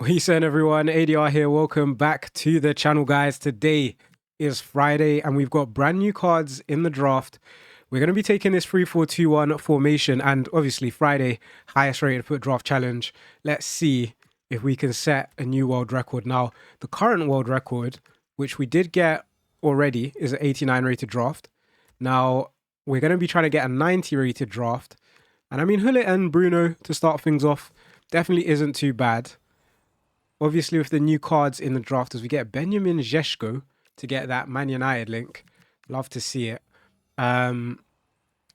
Peace and everyone, ADR here. Welcome back to the channel, guys. Today is Friday and we've got brand new cards in the draft. We're going to be taking this 3-4-2-1 formation and obviously Friday, highest rated foot draft challenge. Let's see if we can set a new world record. Now, the current world record, which we did get already, is an 89 rated draft. Now, we're going to be trying to get a 90 rated draft. And I mean, Hullet and Bruno to start things off definitely isn't too bad. Obviously, with the new cards in the draft, as we get Benjamin Zeshko to get that Man United link. Love to see it.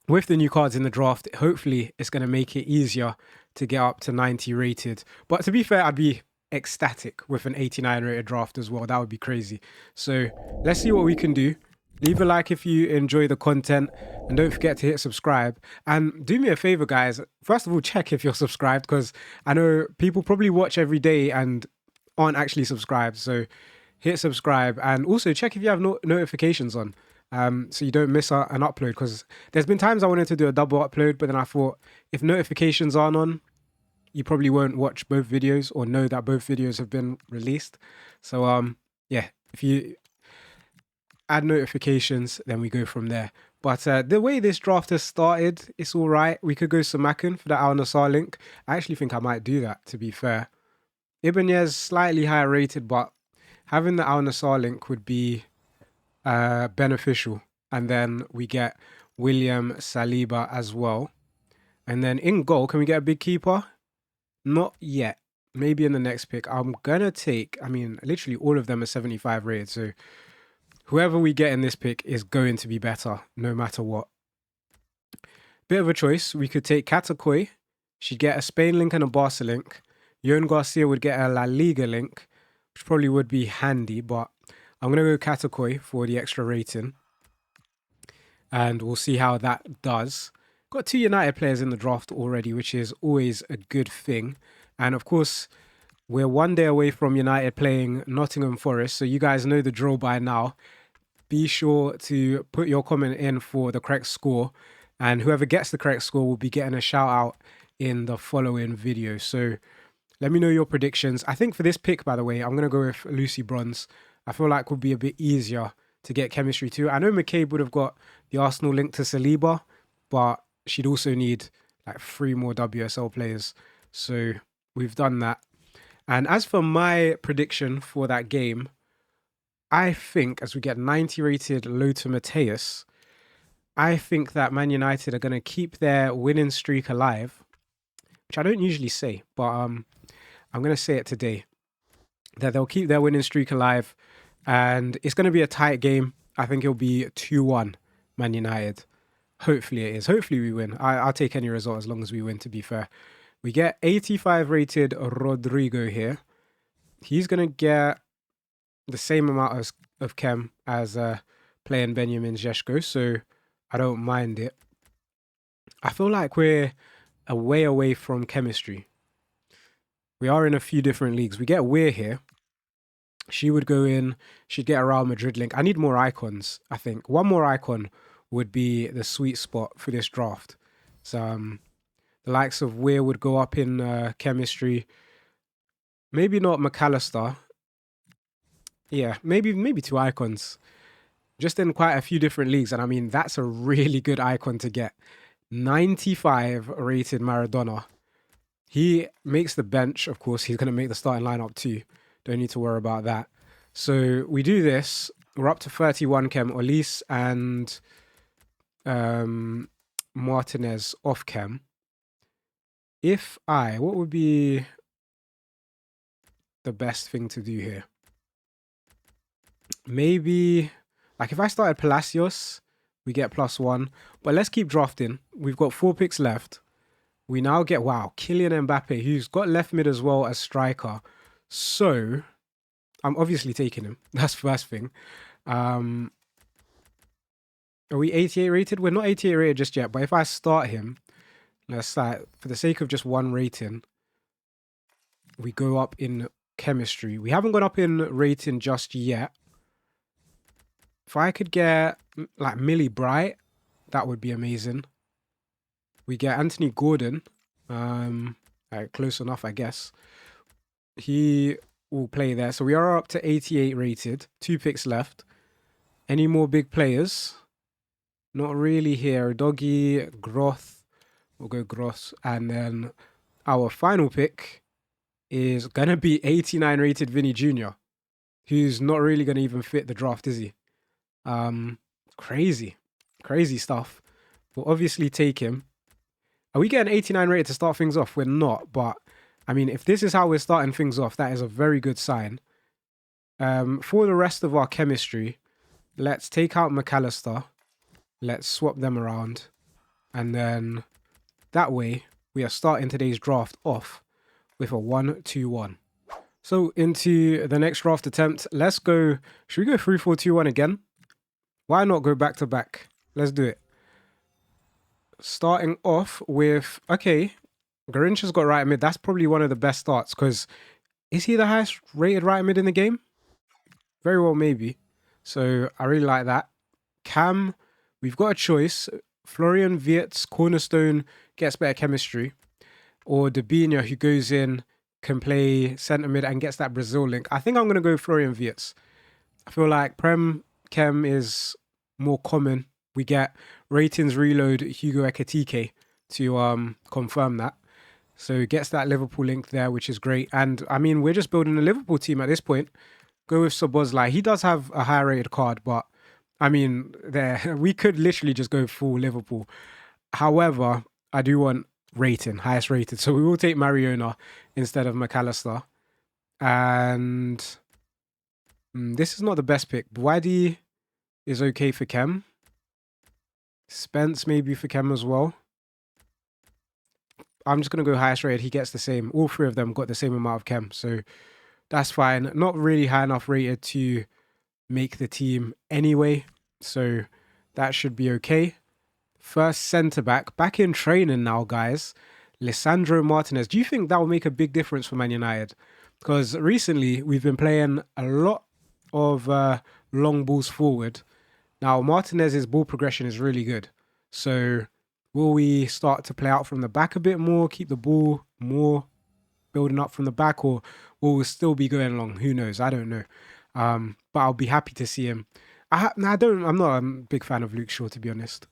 With the new cards in the draft, hopefully it's going to make it easier to get up to 90 rated. But to be fair, I'd be ecstatic with an 89 rated draft as well. That would be crazy. So let's see what we can do. Leave a like if you enjoy the content and don't forget to hit subscribe. And do me a favor, guys. First of all, check if you're subscribed because I know people probably watch every day and aren't actually subscribed. So hit subscribe and also check if you have notifications on so you don't miss an upload, because there's been times I wanted to do a double upload, but then I thought if notifications aren't on, you probably won't watch both videos or know that both videos have been released. So yeah, if you add notifications, then we go from there. But the way this draft has started, it's all right. We could go Samakan for the Al Nassr link. I actually think I might do that, to be fair. Ibanez slightly higher rated, but having the Al Nassr link would be beneficial. And then we get William Saliba as well. And then in goal, can we get a big keeper? Not yet. Maybe in the next pick. I'm going to take, I mean, literally all of them are 75 rated. So whoever we get in this pick is going to be better, no matter what. Bit of a choice. We could take Katakoi. She'd get a Spain link and a Barca link. Yon Garcia would get a La Liga link, which probably would be handy, but I'm going to go Katakoi for the extra rating. And we'll see how that does. Got 2 United players in the draft already, which is always a good thing. And of course, we're one day away from United playing Nottingham Forest, so you guys know the drill by now. Be sure to put your comment in for the correct score, and whoever gets the correct score will be getting a shout out in the following video. So let me know your predictions. I think for this pick, by the way, I'm going to go with Lucy Bronze. I feel like would be a bit easier to get chemistry too. I know McCabe would have got the Arsenal link to Saliba, but she'd also need like 3 more WSL players. So we've done that. And as for my prediction for that game, I think as we get 90 rated Lothar Matthäus, I think that Man United are going to keep their winning streak alive, which I don't usually say, but I'm going to say it today, that they'll keep their winning streak alive and it's going to be a tight game. I think it'll be 2-1 Man United. Hopefully it is. Hopefully we win. I'll take any result as long as we win, to be fair. We get 85 rated Rodrigo here. He's going to get the same amount of chem as playing Benjamin Zeshko, so I don't mind it. I feel like we're a way away from chemistry. We are in a few different leagues. We get Weir here. She would go in. She'd get a Real Madrid link. I need more icons, I think. One more icon would be the sweet spot for this draft. So the likes of Weir would go up in chemistry. Maybe not McAllister. Yeah, maybe 2 icons. Just in quite a few different leagues. And I mean, that's a really good icon to get. 95 rated Maradona. He makes the bench, of course. He's going to make the starting lineup too. Don't need to worry about that. So we do this. We're up to 31 chem. Olise and Martinez off chem. What would be the best thing to do here? Maybe, like if I started Palacios, we get +1. But let's keep drafting. We've got 4 picks left. We now get, wow, Kylian Mbappe, who's got left mid as well as striker. So, I'm obviously taking him. That's the first thing. Are we 88 rated? We're not 88 rated just yet, but if I start him, let's start, for the sake of just 1 rating, we go up in chemistry. We haven't gone up in rating just yet. If I could get like Millie Bright, that would be amazing. We get Anthony Gordon. Close enough, I guess. he will play there. So we are up to 88 rated. 2 picks left. Any more big players? Not really here. Doggy, Groth. We'll go Groth. And then our final pick is going to be 89 rated Vinny Jr., who's not really going to even fit the draft, is he? Crazy stuff. We'll obviously take him. Are we getting 89 rated to start things off? We're not, but I mean, if this is how we're starting things off, that is a very good sign. For the rest of our chemistry, let's take out McAllister. Let's swap them around. And then that way, we are starting today's draft off with a 1-2-1. So into the next draft attempt, let's go. Should we go 3-4-2-1 again? Why not go back to back? Let's do it. Starting off with, okay, Garincha's got right mid. That's probably one of the best starts because is he the highest rated right mid in the game? Very well, maybe. So I really like that. Cam, we've got a choice. Florian Wirtz, cornerstone, gets better chemistry. Or Dubinho, who goes in, can play centre mid and gets that Brazil link. I think I'm going to go Florian Wirtz. I feel like Prem Chem is more common. We get ratings reload Hugo Ekitike to confirm that. So gets that Liverpool link there, which is great. And I mean, we're just building a Liverpool team at this point. Go with Szoboszlai. He does have a high rated card, but I mean, there we could literally just go full Liverpool. However, I do want rating, highest rated. So we will take Mariona instead of McAllister. And this is not the best pick. Bwadi is okay for Chem. Spence maybe for Chem as well. I'm just going to go highest rated. He gets the same. All three of them got the same amount of Chem. So that's fine. Not really high enough rated to make the team anyway. So that should be okay. First centre-back. Back in training now, guys. Lisandro Martinez. Do you think that will make a big difference for Man United? Because recently we've been playing a lot of long balls forward. Now, Martinez's ball progression is really good. So will we start to play out from the back a bit more, keep the ball more building up from the back, or will we still be going along? Who knows? I don't know. But I'll be happy to see him. I'm not a big fan of Luke Shaw, to be honest.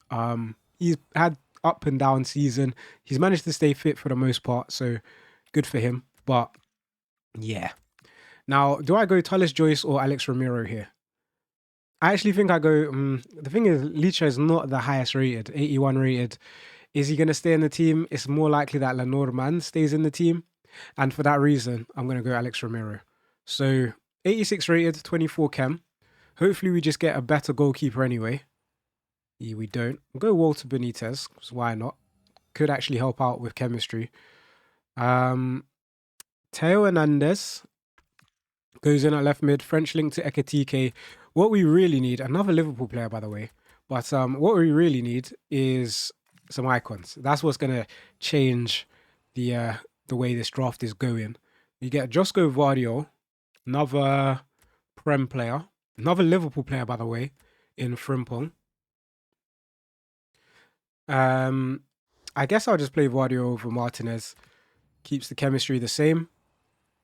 He's had up and down season. He's managed to stay fit for the most part, so good for him. But yeah. Now, do I go Tallis Joyce or Alex Romero here? I actually think I go... the thing is, Licha is not the highest rated, 81 rated. Is he going to stay in the team? It's more likely that Lenormand stays in the team. And for that reason, I'm going to go Alex Romero. So, 86 rated, 24 chem. Hopefully we just get a better goalkeeper anyway. Yeah, we don't. We'll go Walter Benitez, because why not? Could actually help out with chemistry. Teo Hernandez goes in at left mid. French link to Ekitike. What we really need, another Liverpool player, by the way. But what we really need is some icons. That's what's going to change the way this draft is going. You get Josko Vardio, another Prem player, another Liverpool player, by the way, in Frimpong. I guess I'll just play Vardio over Martinez. Keeps the chemistry the same.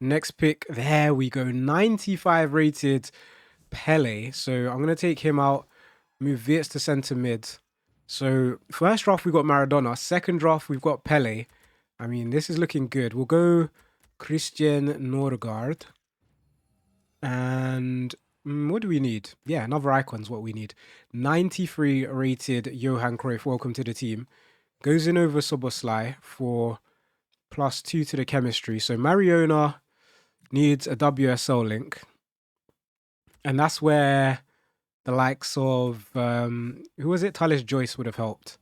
Next pick, there we go. 95 rated Pele. So I'm going to take him out, move Wirtz to centre mid. So first draft, we've got Maradona. Second draft, we've got Pele. I mean, this is looking good. We'll go Christian Norgard. And what do we need? Yeah, another icon's what we need. 93 rated Johan Cruyff. Welcome to the team. Goes in over Szoboszlai for +2 to the chemistry. So Mariona needs a WSL link. And that's where the likes of, who was it? Tallis Joyce would have helped.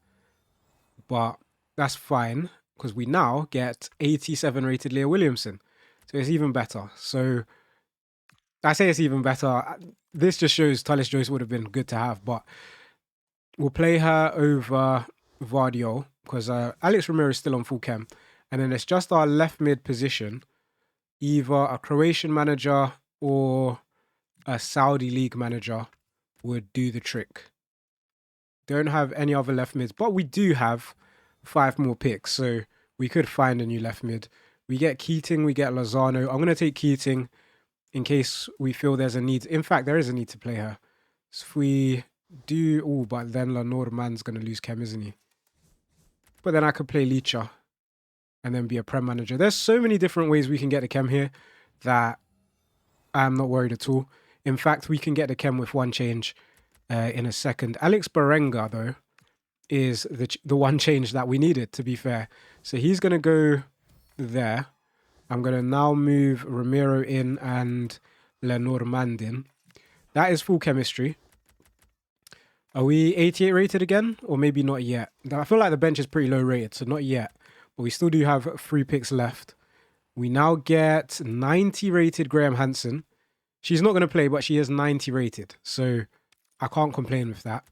But that's fine, because we now get 87 rated Leah Williamson. So it's even better. So I say it's even better. This just shows Tallis Joyce would have been good to have. But we'll play her over Vardio, because Alex Romero is still on full chem. And then it's just our left mid position. Either a Croatian manager or a Saudi league manager would do the trick. Don't have any other left mids, but we do have 5 more picks, so we could find a new left mid. We get Keating, we get Lozano. I'm going to take Keating in case we feel there's a need. In fact, there is a need to play her. So if we do... Oh, but then Lenormand's going to lose chem, isn't he? But then I could play Licha and then be a Prem manager. There's so many different ways we can get the chem here that I'm not worried at all. In fact, we can get the chem with one change in a second. Alex Berenga, though, is the one change that we needed, to be fair. So he's going to go there. I'm going to now move Ramiro in and Lenormand in. That is full chemistry. Are we 88 rated again? Or maybe not yet. I feel like the bench is pretty low rated, so not yet. But we still do have 3 picks left. We now get 90 rated Graham Hansen. She's not going to play, but she is 90 rated. So I can't complain with that.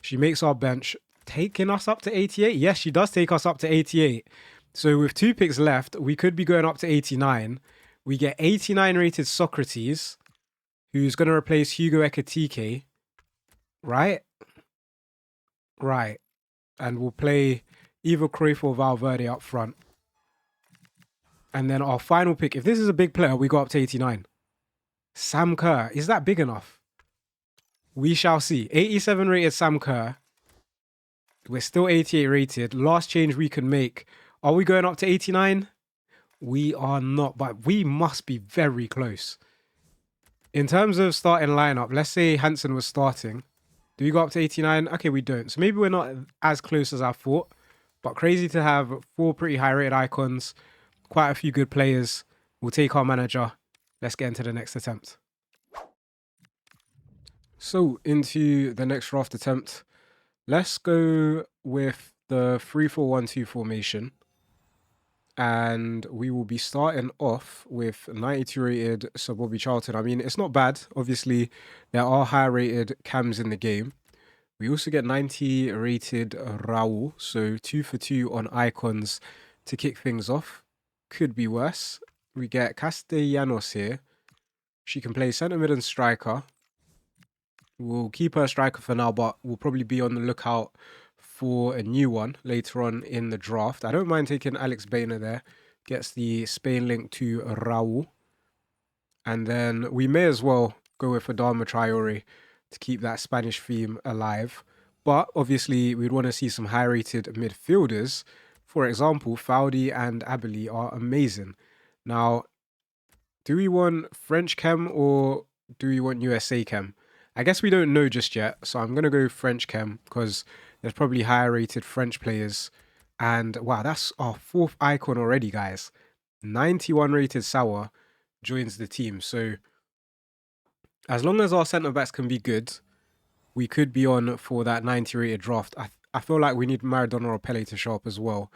She makes our bench, taking us up to 88. Yes, she does take us up to 88. So with 2 picks left, we could be going up to 89. We get 89 rated Socrates, who's going to replace Hugo Ekitike. Right? Right. And we'll play either Cruyff or Valverde up front. And then our final pick, if this is a big player, we go up to 89. Sam Kerr. Is that big enough? We shall see. 87 rated Sam Kerr. We're still 88 rated. Last change we can make. Are we going up to 89? We are not, but we must be very close. In terms of starting lineup, let's say Hansen was starting. Do we go up to 89? Okay, we don't. So maybe we're not as close as I thought. But crazy to have 4 pretty high rated icons. Quite a few good players. We'll take our manager. Let's get into the next attempt. So into the next draft attempt. Let's go with the 3-4-1-2 formation. And we will be starting off with 92 rated Sir Bobby Charlton. I mean, it's not bad. Obviously, there are higher rated cams in the game. We also get 90 rated Raul. So 2 for 2 on icons to kick things off. Could be worse. We get Castellanos here. She can play centre mid and striker. We'll keep her striker for now, but we'll probably be on the lookout for a new one later on in the draft. I don't mind taking Alex Bainer there. Gets the Spain link to Raul. And then we may as well go with Adama Traore to keep that Spanish theme alive. But obviously, we'd want to see some high-rated midfielders. For example, Faudi and Abeli are amazing. Now, do we want French chem or do we want USA chem? I guess we don't know just yet, so I'm going to go French chem because there's probably higher rated French players. And wow, that's our 4th icon already, guys. 91 rated Sauer joins the team. So as long as our centre-backs can be good, we could be on for that 90 rated draft. I feel like we need Maradona or Pele to show up as well.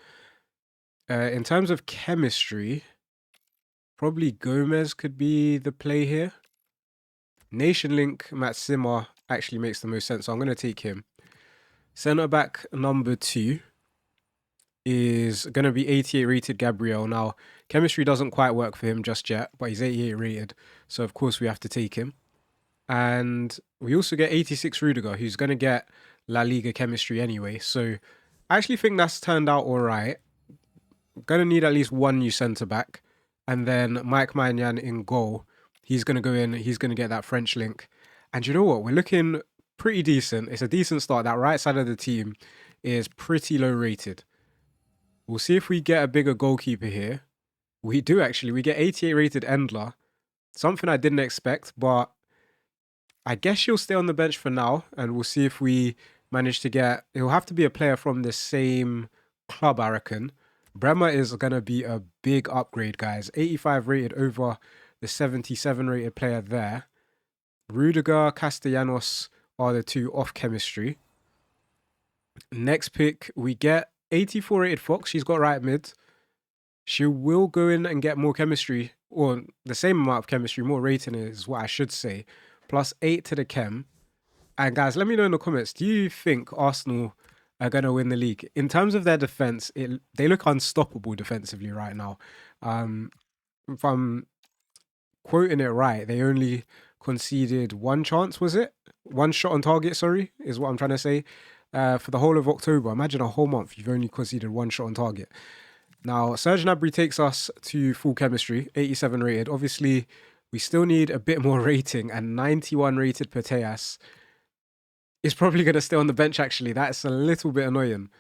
In terms of chemistry, probably Gomez could be the play here. Nation Link, Matt Simmer actually makes the most sense, so I'm going to take him. Centre-back number 2 is going to be 88 rated Gabriel. Now, chemistry doesn't quite work for him just yet, but he's 88 rated, so of course we have to take him. And we also get 86 Rudiger, who's going to get La Liga chemistry anyway, so I actually think that's turned out all right. Going to need at least one new centre-back, and then Mike Maignan in goal. He's going to go in. He's going to get that French link. And you know what? We're looking pretty decent. It's a decent start. That right side of the team is pretty low rated. We'll see if we get a bigger goalkeeper here. We do actually. We get 88 rated Endler. Something I didn't expect, but I guess she'll stay on the bench for now. And we'll see if we manage to get... It'll have to be a player from the same club, I reckon. Bremer is going to be a big upgrade, guys. 85 rated over the 77 rated player there. Rudiger, Castellanos are the 2 off chemistry. Next pick, we get 84 rated Fox. She's got right mid. She will go in and get more chemistry, or the same amount of chemistry, more rating is what I should say. Plus 8 to the chem. And guys, let me know in the comments, do you think Arsenal are going to win the league? In terms of their defense, they look unstoppable defensively right now. If I'm quoting it right, they only conceded 1 chance, was it? 1 shot on target, sorry, is what I'm trying to say. For the whole of October. Imagine a whole month you've only conceded 1 shot on target. Now, Serge Gnabry takes us to full chemistry, 87 rated. Obviously, we still need a bit more rating, and 91 rated Peteas is probably going to stay on the bench, actually. That's a little bit annoying.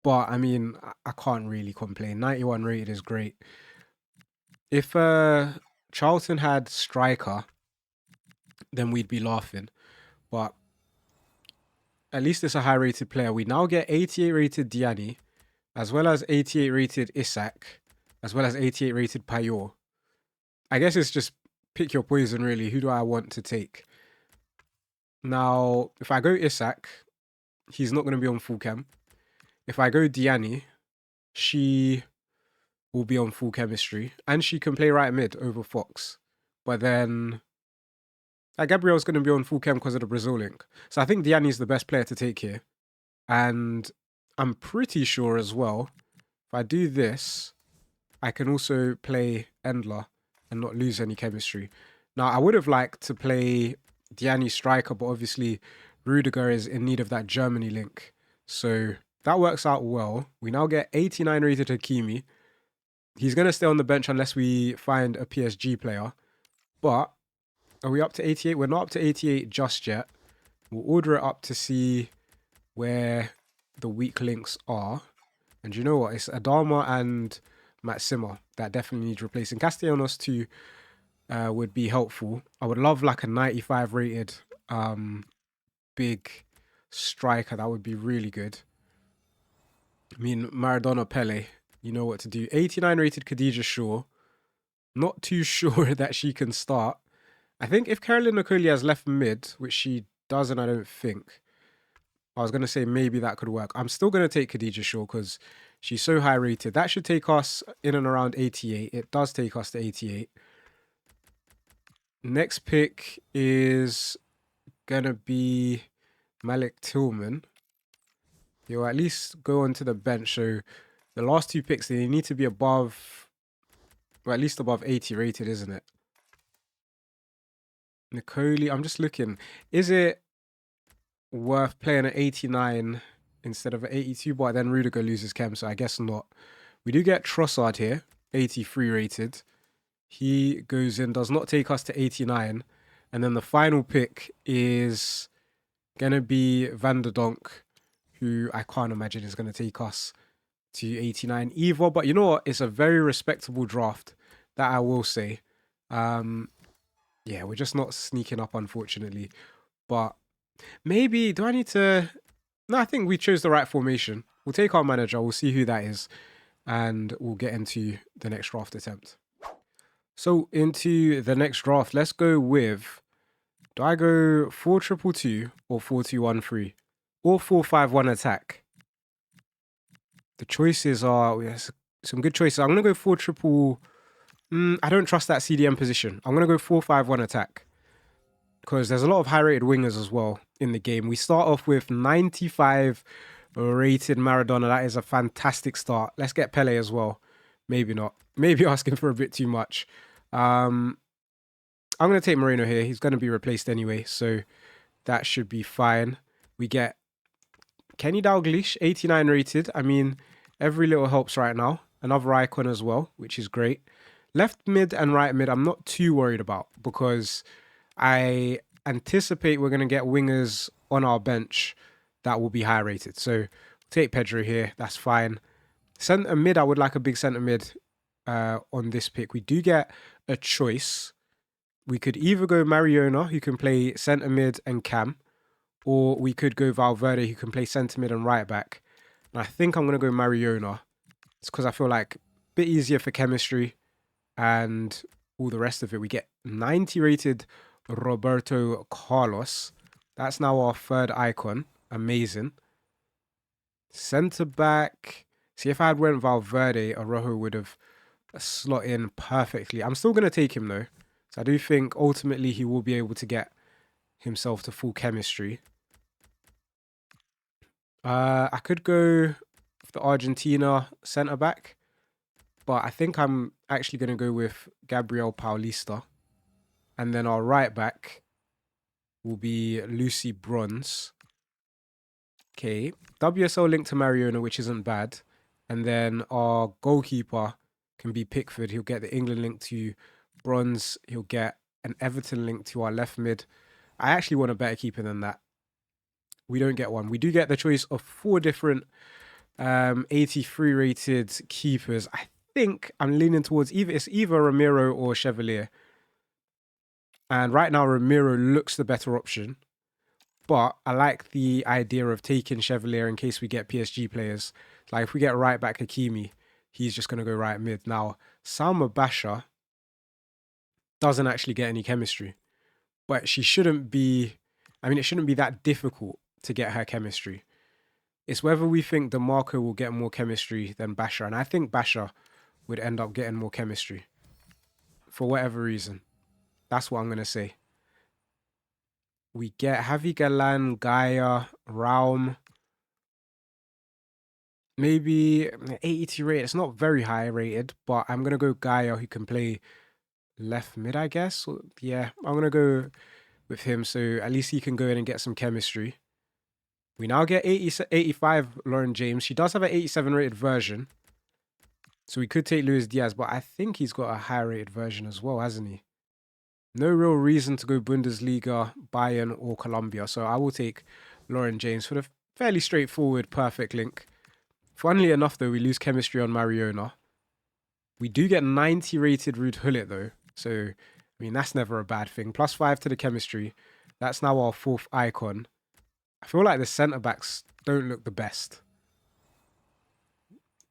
But, I mean, I can't really complain. 91 rated is great. If Charlton had striker, then we'd be laughing. But at least it's a high-rated player. We now get 88 rated Diani, as well as 88 rated Isak, as well as 88 rated Payot. I guess it's just pick your poison, really. Who do I want to take? Now, if I go Isak, he's not going to be on full chem. If I go Diani, she will be on full chemistry. And she can play right mid over Fox. But then Gabriel's going to be on full chem because of the Brazil link. So I think Diani's the best player to take here. And I'm pretty sure as well, if I do this, I can also play Endler and not lose any chemistry. Now, I would have liked to play Diani striker, but obviously Rudiger is in need of that Germany link. So that works out well. We now get 89 rated Hakimi. He's going to stay on the bench unless we find a PSG player. But are we up to 88? We're not up to 88 just yet. We'll order it up to see where the weak links are. And you know what? It's Adama and Maxima that definitely need replacing. Castellanos too would be helpful. I would love like a 95 rated big striker. That would be really good. I mean, Maradona, Pele, you know what to do. 89 rated Khadija Shaw. Not too sure that she can start. I think if Caroline Okoli has left mid, which she doesn't, I don't think. I was going to say maybe that could work. I'm still going to take Khadija Shaw because she's so high rated. That should take us in and around 88. It does take us to 88. Next pick is going to be Malik Tillman. He'll at least go onto the bench. So the last two picks, they need to be above, or at least above 80 rated, isn't it? Nicoli, I'm just looking. Is it worth playing at 89 instead of at 82? But then Rudiger loses chem, so I guess not. We do get Trossard here, 83 rated. He goes in, does not take us to 89. And then the final pick is going to be Van der Donk, who I can't imagine is going to take us to 89 either. But you know what? It's a very respectable draft, that I will say. Yeah, we're just not sneaking up, unfortunately. But maybe, do I need to... No, I think we chose the right formation. We'll take our manager. We'll see who that is. And we'll get into the next draft attempt. So, into the next draft, let's go with... Do I go 4-2-2 or 4-2-1-3? Or 4-5-1 attack? The choices are... Yes, some good choices. I'm going to go 4-3... I don't trust that CDM position. I'm going to go 4-5-1 attack. Because there's a lot of high-rated wingers as well in the game. We start off with 95 rated Maradona. That is a fantastic start. Let's get Pele as well. Maybe not. Maybe asking for a bit too much. I'm going to take Moreno here. He's going to be replaced anyway. So that should be fine. We get Kenny Dalglish, 89 rated. I mean, every little helps right now. Another icon as well, which is great. Left mid and right mid, I'm not too worried about because I anticipate we're going to get wingers on our bench that will be high rated. So take Pedro here. That's fine. Centre mid, I would like a big centre mid on this pick. We do get a choice. We could either go Mariona, who can play centre mid and cam, or we could go Valverde, who can play centre mid and right back. And I think I'm going to go Mariona. It's because I feel like a bit easier for chemistry and all the rest of it. We get 90 rated Roberto Carlos. That's now our third icon. Amazing. Centre back. See, if I had went Valverde, Araujo would have slot in perfectly. I'm still going to take him though. So I do think ultimately he will be able to get himself to full chemistry. I could go with the Argentina centre back, but I think I'm actually going to go with Gabriel Paulista. And then our right back will be Lucy Bronze. Okay. WSL linked to Mariona, which isn't bad. And then our goalkeeper can be Pickford. He'll get the England link to bronze. He'll get an Everton link to our left mid. I actually want a better keeper than that. We don't get one. We do get the choice of 4 different 83 rated keepers. I think I'm leaning towards either Ramiro or Chevalier. And right now, Ramiro looks the better option. But I like the idea of taking Chevalier in case we get PSG players. Like if we get right back Hakimi, he's just going to go right mid. Now, Salma Basha doesn't actually get any chemistry. But she shouldn't be... I mean, it shouldn't be that difficult to get her chemistry. It's whether we think DeMarco will get more chemistry than Basha. And I think Basha would end up getting more chemistry. For whatever reason. That's what I'm going to say. We get Javi Galan, Gaia, Raum. Maybe 82 rated. It's not very high rated, but I'm going to go Gaia, who can play left mid, I guess. Yeah, I'm going to go with him. So at least he can go in and get some chemistry. We now get 85 Lauren James. She does have an 87 rated version. So we could take Luis Diaz, but I think he's got a high rated version as well, hasn't he? No real reason to go Bundesliga, Bayern, or Colombia. So I will take Lauren James for the fairly straightforward, perfect link. Funnily enough, though, we lose chemistry on Mariona. We do get 90 rated Ruud Gullit, though. So, I mean, that's never a bad thing. +5 to the chemistry. That's now our 4th icon. I feel like the centre-backs don't look the best.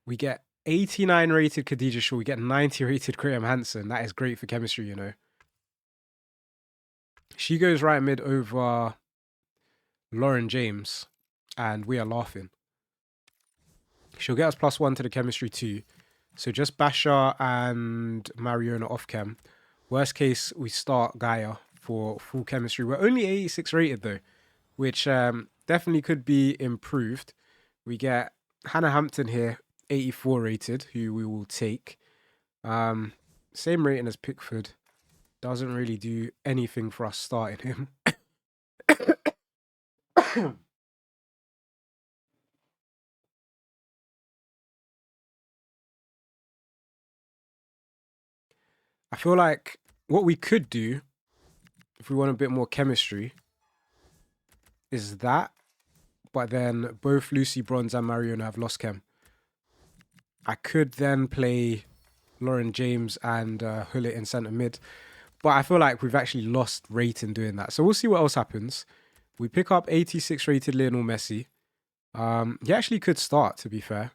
We get 89 rated Khadija Shaw. We get 90 rated Graham Hansen. That is great for chemistry, you know. She goes right mid over Lauren James, and we are laughing. She'll get us +1 to the chemistry too. So just Basha and Mariona off chem. Worst case, we start Gaia for full chemistry. We're only 86 rated though, which definitely could be improved. We get Hannah Hampton here, 84 rated, who we will take. Same rating as Pickford. Doesn't really do anything for us starting him. I feel like what we could do, if we want a bit more chemistry, is that. But then both Lucy Bronze and Mariona have lost chem. I could then play Lauren James and Gullit in centre mid. But I feel like we've actually lost rating doing that. So we'll see what else happens. We pick up 86 rated Lionel Messi. He actually could start, to be fair.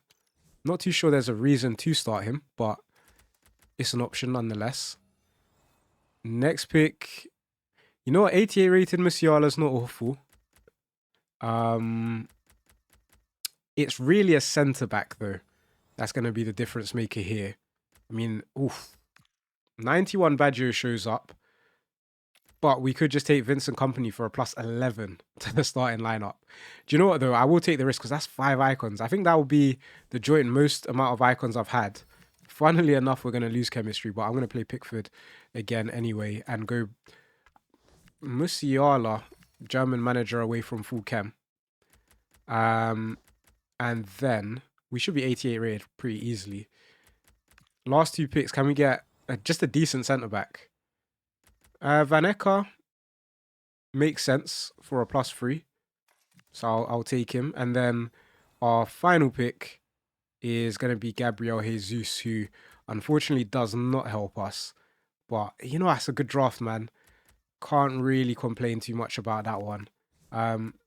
Not too sure there's a reason to start him, but it's an option nonetheless. Next pick. You know what? 88 rated Musiala's not awful. It's really a centre-back, though. That's going to be the difference maker here. I mean, oof. 91 Baggio shows up. But we could just take Vincent Kompany for a +11 to the starting lineup. Do you know what, though? I will take the risk because that's 5 icons. I think that will be the joint most amount of icons I've had. Funnily enough, we're going to lose chemistry, but I'm going to play Pickford again anyway and go Musiala, German manager, away from full chem. And then we should be 88 rated pretty easily. Last 2 picks, can we get just a decent centre-back? Van Ecke makes sense for a +3. So I'll take him. And then our final pick is going to be Gabriel Jesus, who unfortunately does not help us. But, you know, that's a good draft, man. Can't really complain too much about that one.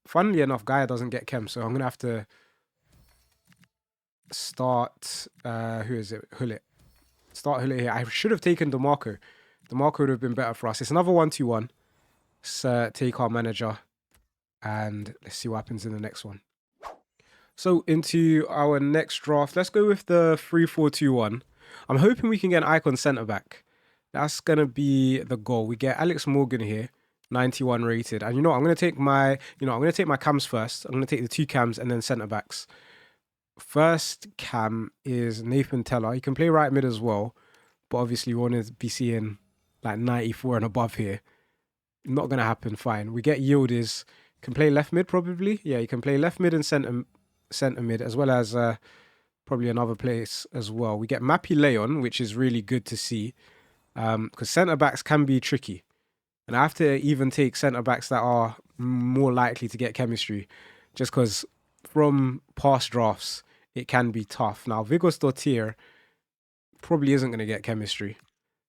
Funnily enough, Gaia doesn't get chem, so I'm going to have to start... who is it? Gullit. Start Gullit here. I should have taken DeMarco. DeMarco would have been better for us. It's another 1-2-1. Let's take our manager and let's see what happens in the next one. So into our next draft, let's go with the 3-4-2-1. I'm hoping we can get an icon centre back. That's going to be the goal. We get Alex Morgan here, 91 rated. And you know what? I'm going to take my, cams first. I'm going to take the 2 cams and then centre backs. First cam is Nepenthez. He can play right mid as well. But obviously we want to be seeing like 94 and above here. Not going to happen. Fine. We get Yildiz. Can play left mid probably. Yeah, he can play left mid and centre mid as well as probably another place as well. We get Mappy Leon, which is really good to see, because centre-backs can be tricky. And I have to even take centre-backs that are more likely to get chemistry, just because from past drafts, it can be tough. Now, Vigos Dortier probably isn't going to get chemistry.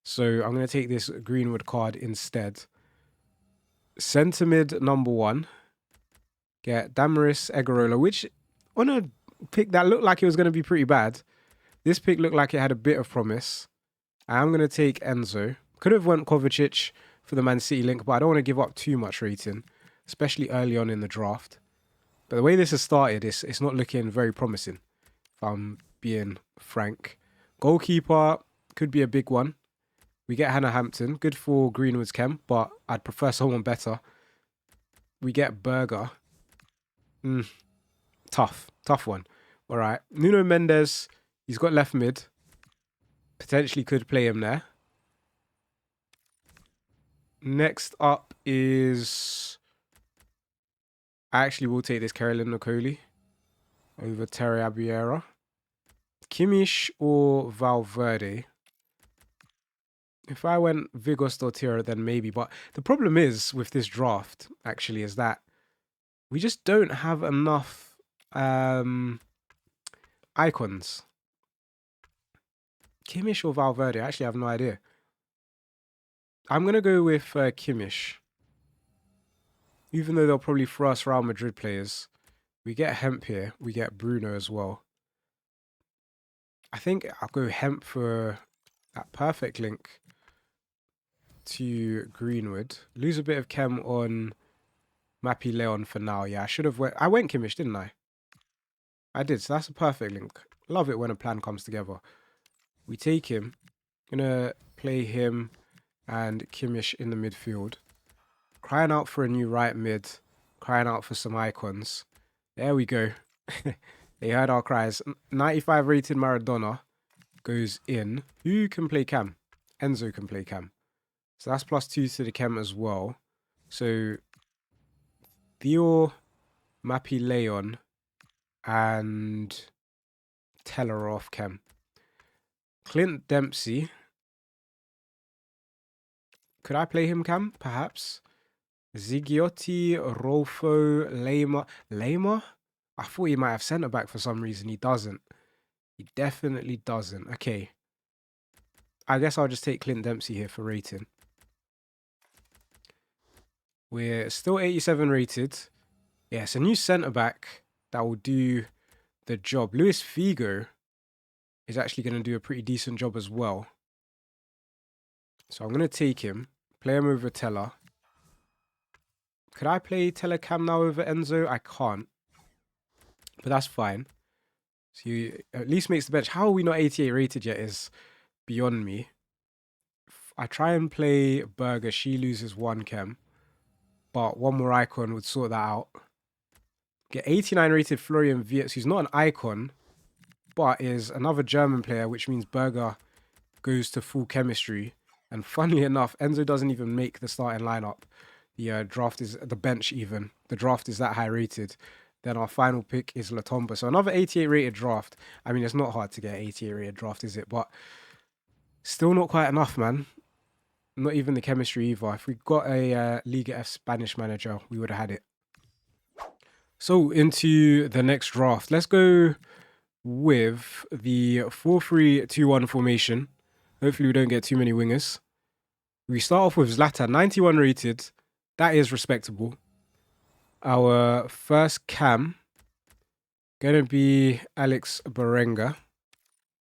So I'm going to take this Greenwood card instead. Centre mid number 1. Get Damaris Egarola, which on a pick that looked like it was going to be pretty bad, this pick looked like it had a bit of promise. I'm going to take Enzo. Could have went Kovacic for the Man City link, but I don't want to give up too much rating, especially early on in the draft. But the way this has started, it's not looking very promising, if I'm being frank. Goalkeeper could be a big one. We get Hannah Hampton, good for Greenwood's chem, but I'd prefer someone better. We get Berger. Tough one. All right, Nuno Mendes, he's got left mid. Potentially could play him there. Next up is... I actually will take this Carolyn Nicoli over Terry Abiera. Kimmich or Valverde? If I went Vigos Dortier, then maybe. But the problem is with this draft, actually, is that we just don't have enough icons. Kimmich or Valverde? I actually have no idea. I'm going to go with Kimmich. Even though they'll probably throw us Real Madrid players. We get Hemp here. We get Bruno as well. I think I'll go Hemp for that perfect link to Greenwood. Lose a bit of chem on Mappy Leon for now. Yeah, I went Kimmich, didn't I? I did, so that's a perfect link. Love it when a plan comes together. We take him. Gonna play him and Kimmich in the midfield. Crying out for a new right mid. Crying out for some icons. There we go. They heard our cries. 95 rated Maradona goes in. Who can play cam? Enzo can play cam. So that's +2 to the chem as well. So Theo, Mappy Leon, and Teller off chem. Clint Dempsey. Could I play him cam? Perhaps. Zigiotti, Rolfo, Lema. Lema? I thought he might have centre back for some reason. He doesn't. He definitely doesn't. Okay. I guess I'll just take Clint Dempsey here for rating. We're still 87 rated. Yeah, it's a new centre back that will do the job. Luis Figo is actually going to do a pretty decent job as well. So I'm going to take him. Play him over Teller. Could I play Teller cam now over Enzo? I can't. But that's fine. So he at least makes the bench. How are we not 88 rated yet is beyond me. I try and play Berger. She loses 1 chem. But one more icon would sort that out. Get 89 rated Florian Wirtz, who's not an icon, but is another German player, which means Berger goes to full chemistry. And funnily enough, Enzo doesn't even make the starting lineup. The draft is the bench even. The draft is that high rated. Then our final pick is Latomba. So another 88 rated draft. I mean, it's not hard to get an 88 rated draft, is it? But still not quite enough, man. Not even the chemistry either. If we got a Liga F Spanish manager, we would have had it. So into the next draft. Let's go with the 4-3-2-1 formation. Hopefully we don't get too many wingers. We start off with Zlatan, 91 rated. That is respectable. Our first cam gonna be Alex Berenga,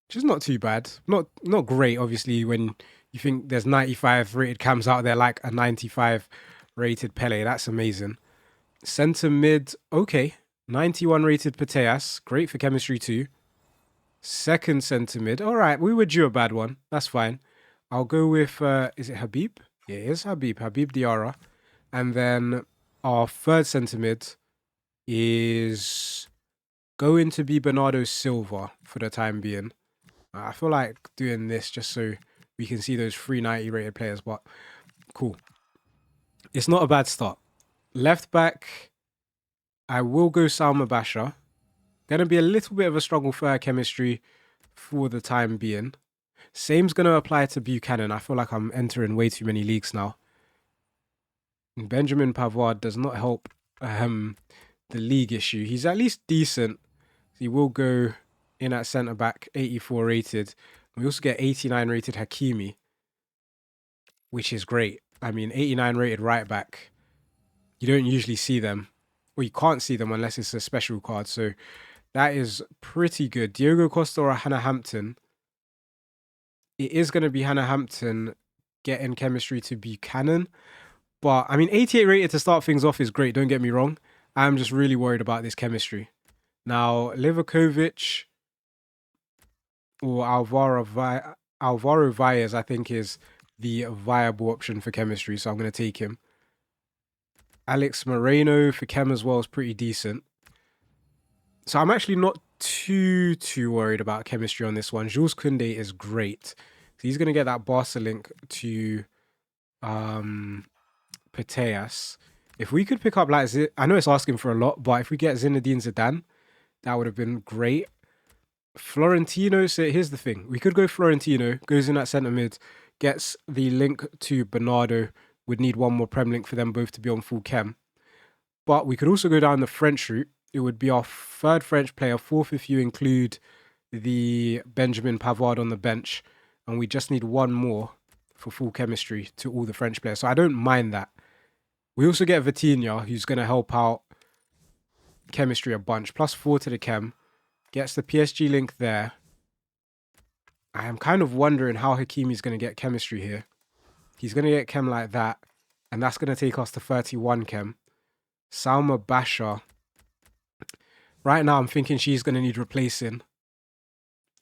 which is not too bad. Not great, obviously, when you think there's 95 rated cams out there like a 95 rated Pele. That's amazing. Centre mid, okay. 91 rated Pateas, great for chemistry too. Second centre mid, all right, we were due a bad one. That's fine. I'll go with, is it Habib? Yeah, it is Habib Diarra. And then our third centre mid is going to be Bernardo Silva for the time being. I feel like doing this just so we can see those 390 rated players, but cool. It's not a bad start. Left back, I will go Salma Basha Going to be a little bit of a struggle for our chemistry for the time being. Same's going to apply to Buchanan. I feel like I'm entering way too many leagues now. Benjamin Pavard does not help the league issue. He's at least decent. He will go in at centre-back, 84 rated. We also get 89 rated Hakimi, which is great. I mean, 89 rated right-back. You don't usually see them. Well, you can't see them unless it's a special card. So that is pretty good. Diogo Costa or Hannah Hampton. It is going to be Hannah Hampton getting chemistry to Buchanan. But, I mean, 88 rated to start things off is great. Don't get me wrong. I'm just really worried about this chemistry. Now, Livakovic or Alvaro Valles, I think, is the viable option for chemistry. So I'm going to take him. Alex Moreno for chem as well is pretty decent. So I'm actually not too worried about chemistry on this one. Jules Koundé is great. So he's going to get that Barca link to Peteas. If we could pick up like I know it's asking for a lot, but if we get Zinedine Zidane, that would have been great. Florentino, so here's the thing. We could go Florentino, goes in at centre mid, gets the link to Bernardo. Would need one more Prem link for them both to be on full chem. But we could also go down the French route. It would be our third French player, fourth if you include the Benjamin Pavard on the bench. And we just need one more for full chemistry to all the French players. So I don't mind that. We also get Vitinha, who's going to help out chemistry a bunch. +4 to the chem. Gets the PSG link there. I am kind of wondering how Hakimi's going to get chemistry here. He's going to get chem like that. And that's going to take us to 31 chem. Salma Basha. Right now, I'm thinking she's going to need replacing.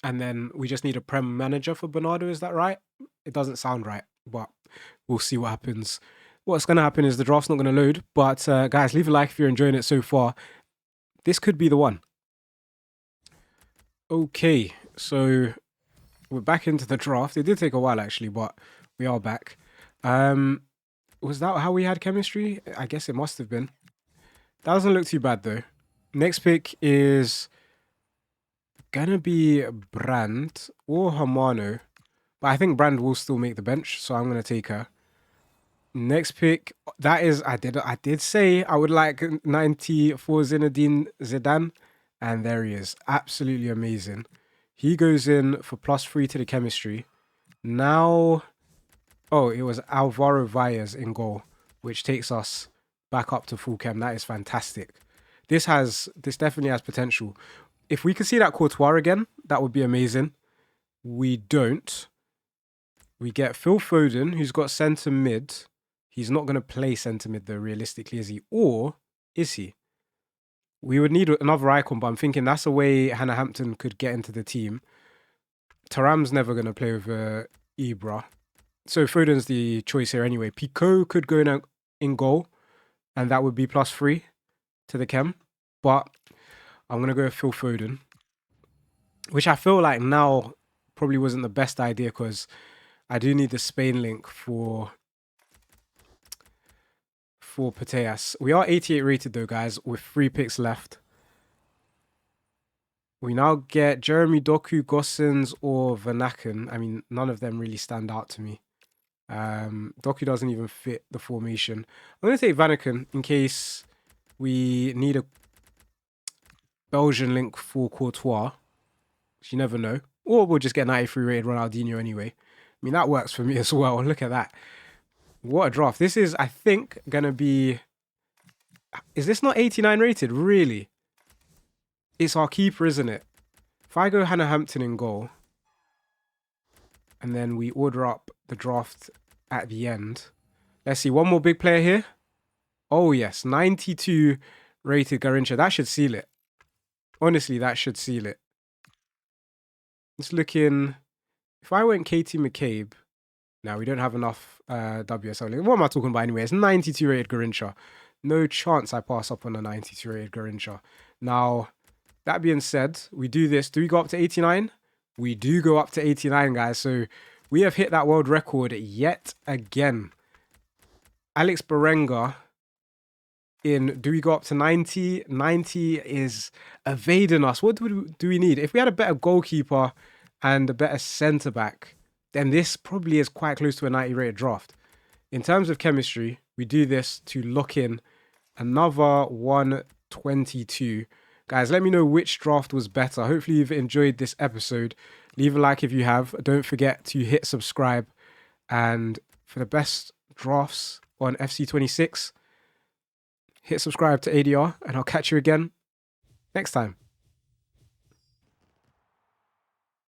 And then we just need a Prem manager for Bernardo. Is that right? It doesn't sound right, but we'll see what happens. What's going to happen is the draft's not going to load. But guys, leave a like if you're enjoying it so far. This could be the one. Okay, so we're back into the draft. It did take a while, actually, but we are back. Was that how we had chemistry? I guess it must have been. That doesn't look too bad, though. Next pick is gonna be Brand or Hermano. But I think Brand will still make the bench, so I'm gonna take her. Next pick, that is, I did say I would like 90 for Zinedine Zidane. And there he is. Absolutely amazing. He goes in for +3 to the chemistry. Now, oh, it was Alvaro Valles in goal, which takes us back up to full chem. That is fantastic. This definitely has potential. If we could see that Courtois again, that would be amazing. We don't. We get Phil Foden, who's got centre mid. He's not going to play centre mid though, realistically, is he? Or is he? We would need another icon, but I'm thinking that's a way Hannah Hampton could get into the team. Thuram's never going to play with Ibra. So Foden's the choice here anyway. Pico could go in goal, and that would be +3 to the chem. But I'm going to go with Phil Foden, which I feel like now probably wasn't the best idea because I do need the Spain link for Peteas. We are 88 rated though, guys, with 3 picks left. We now get Jeremy Doku, Gossens, or Vanaken. I mean, none of them really stand out to me. Doku doesn't even fit the formation. I'm going to take Vanaken in case we need a Belgian link for Courtois. You never know. Or we'll just get 93 rated Ronaldinho anyway. I mean, that works for me as well. Look at that. What a draft. This is, I think, going to be... Is this not 89 rated? Really? It's our keeper, isn't it? If I go Hannah Hampton in goal, and then we order up the draft at the end. Let's see, one more big player here. Oh, yes. 92 rated Garrincha. That should seal it. Honestly, that should seal it. It's looking... If I went Katie McCabe... Now, we don't have enough WSL. What am I talking about anyway? It's 92 rated Garrincha. No chance I pass up on a 92 rated Garrincha. Now, that being said, we do this. Do we go up to 89? We do go up to 89, guys. So we have hit that world record yet again. Alex Berenga in, do we go up to 90? 90 is evading us. What do we need? If we had a better goalkeeper and a better centre back, then this probably is quite close to a 90 rated draft. In terms of chemistry, we do this to lock in another 122. Guys, let me know which draft was better. Hopefully you've enjoyed this episode. Leave a like if you have. Don't forget to hit subscribe. And for the best drafts on FC26, hit subscribe to ADR, and I'll catch you again next time.